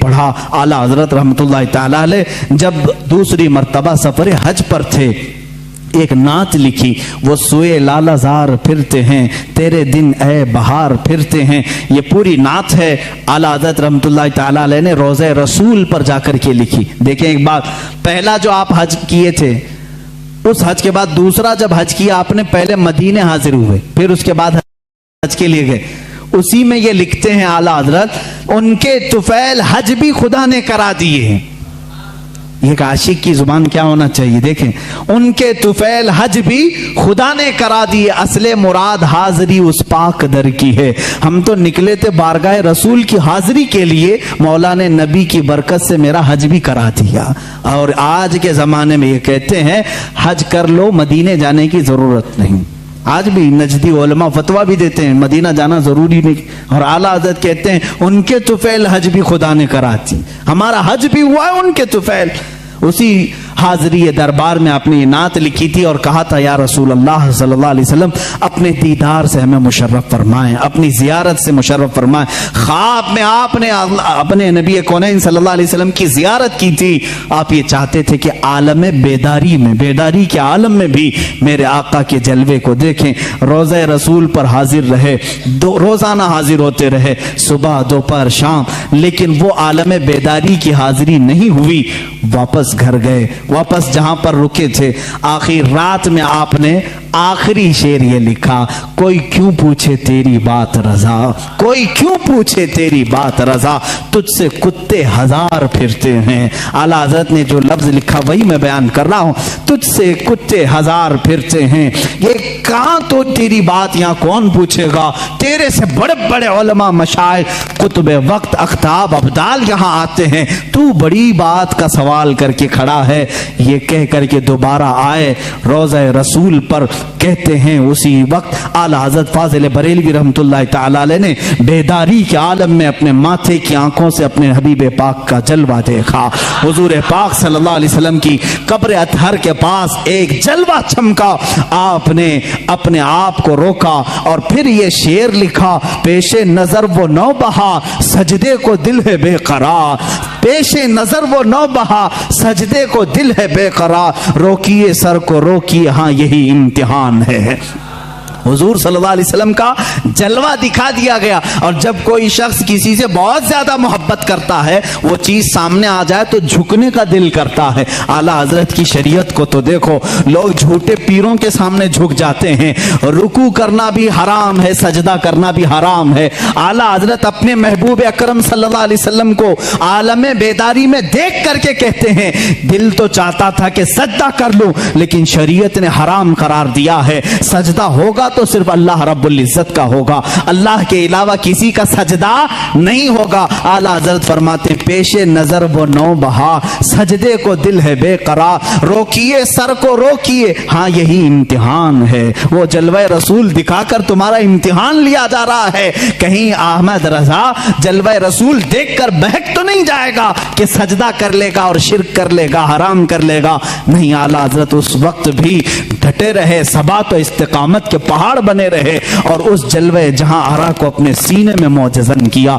پڑھا اعلیٰ حضرت رحمت اللہ تعالیٰ علیہ جب دوسری مرتبہ سفر حج پر تھے، ایک نعت لکھی، وہ سوئے لالہ زار پھرتے ہیں تیرے دن اے بہار پھرتے ہیں۔ یہ پوری نعت ہے اعلیٰ حضرت رحمت اللہ تعالیٰ علیہ نے روضہ رسول پر جا کر کے لکھی۔ دیکھیں ایک بات، پہلا جو آپ حج کیے تھے، اس حج کے بعد دوسرا جب حج کیا آپ نے، پہلے مدینے حاضر ہوئے، پھر اس کے بعد حج کے لیے گئے۔ اسی میں یہ لکھتے ہیں اعلیٰ حضرت، ان کے طفیل حج بھی خدا نے کرا دیے ہیں۔ ایک عاشق کی زبان کیا ہونا چاہیے، دیکھیں، ان کے طفیل حج بھی خدا نے کرا دیے، اصل مراد حاضری اس پاک در کی ہے۔ ہم تو نکلے تھے بارگاہ رسول کی حاضری کے لیے، مولا نے نبی کی برکت سے میرا حج بھی کرا دیا۔ اور آج کے زمانے میں یہ کہتے ہیں حج کر لو، مدینے جانے کی ضرورت نہیں۔ آج بھی نجدی علماء فتویٰ بھی دیتے ہیں مدینہ جانا ضروری نہیں، اور اعلیٰ حضرت کہتے ہیں ان کے طفیل حج بھی خدا نے کرا دی، ہمارا حج بھی ہوا ہے ان کے طفیل۔ اسی حاضری دربار میں آپ نے یہ نعت لکھی تھی اور کہا تھا یا رسول اللہ صلی اللہ علیہ وسلم اپنے دیدار سے ہمیں مشرف فرمائیں، اپنی زیارت سے مشرف فرمائیں۔ خواب میں آپ نے اپنے نبی کونین صلی اللہ علیہ وسلم کی زیارت کی تھی، آپ یہ چاہتے تھے کہ عالم بیداری میں، بیداری کے عالم میں بھی میرے آقا کے جلوے کو دیکھیں۔ روضہ رسول پر حاضر رہے، روزانہ حاضر ہوتے رہے، صبح دوپہر شام، لیکن وہ عالم بیداری کی حاضری نہیں ہوئی۔ واپس گھر گئے، واپس جہاں پر رکے تھے، آخر رات میں آپ نے آخری شعر یہ لکھا، کوئی کیوں پوچھے تیری بات رضا، کوئی کیوں پوچھے تیری بات رضا، تجھ سے کتے ہزار پھرتے ہیں۔ اعلیٰ حضرت نے جو لفظ لکھا وہی میں بیان کر رہا ہوں، تجھ سے کتے ہزار پھرتے ہیں۔ یہ کہاں تو تیری بات یہاں کون پوچھے گا، تیرے سے بڑے بڑے علماء مشائخ قطب وقت اقطاب ابدال یہاں آتے ہیں، تو بڑی بات کا سوال کر کے کھڑا ہے۔ یہ کہہ کر کے دوبارہ آئے روضہ رسول پر، کہتے ہیں اسی وقت اعلیٰ حضرت فاضل بریلوی رحمت اللہ تعالیٰ علیہ نے بیداری کے عالم میں اپنے ماتھے کی آنکھوں سے اپنے حبیب پاک کا جلوہ دیکھا۔ حضور پاک صلی اللہ علیہ وسلم کی قبر اطہر کے پاس ایک جلوہ چمکا، آپ نے اپنے آپ کو روکا اور پھر یہ شعر لکھا، پیش نظر وہ نو بہا سجدے کو دل ہے بے قرار، پیش نظر وہ نو بہا سجدے کو دل ہے بے قرار، روکیے سر کو روکیے ہاں یہی امتحان ہے۔ حضور صلی اللہ علیہ وسلم کا جلوہ دکھا دیا گیا، اور جب کوئی شخص کسی سے بہت زیادہ محبت کرتا ہے، وہ چیز سامنے آ جائے تو جھکنے کا دل کرتا ہے۔ اعلیٰ حضرت کی شریعت کو تو دیکھو، لوگ جھوٹے پیروں کے سامنے جھک جاتے ہیں، رکوع کرنا بھی حرام ہے، سجدہ کرنا بھی حرام ہے۔ اعلیٰ حضرت اپنے محبوب اکرم صلی اللہ علیہ وسلم کو عالم بیداری میں دیکھ کر کے کہتے ہیں، دل تو چاہتا تھا کہ سجدہ کر لوں، لیکن شریعت نے حرام قرار دیا ہے، سجدہ ہوگا تو صرف اللہ رب العزت کا ہوگا، اللہ کے علاوہ کسی کا سجدہ نہیں ہوگا۔ اعلیٰ حضرت فرماتے ہیں پیش نظر وہ نو بہا سجدے کو دل ہے بے قرار، روکیے سر کو روکیے ہاں یہی امتحان ہے۔ وہ جلوہ رسول دکھا کر تمہارا امتحان لیا جا رہا ہے، کہیں احمد رضا جلوہ رسول دیکھ کر بہک تو نہیں جائے گا کہ سجدہ کر لے گا اور شرک کر لے گا، حرام کر لے گا، نہیں۔ اعلیٰ حضرت اس وقت بھی ڈٹے رہے، ثبات و استقامت کے پہاڑ بنے رہے، اور اس جلوہ جہاں آرا کو اپنے سینے میں معجزن کیا۔